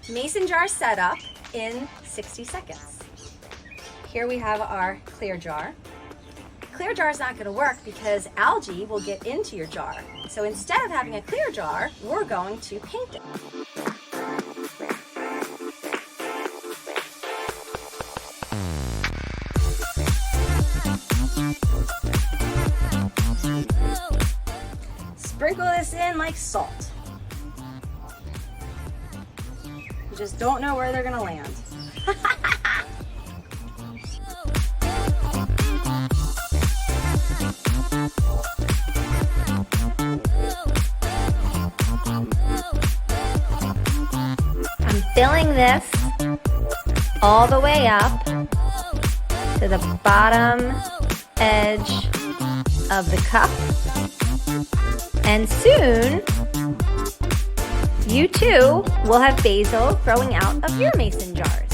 Mason jar setup in 60 seconds. Here we have our clear jar. Clear jar is not going to work because algae will get into your jar. So instead of having a clear jar, we're going to paint it. Sprinkle this in like salt. You just don't know where they're gonna land. I'm filling this all the way up to the bottom edge of the cup. And soon, you too will have basil growing out of your mason jars.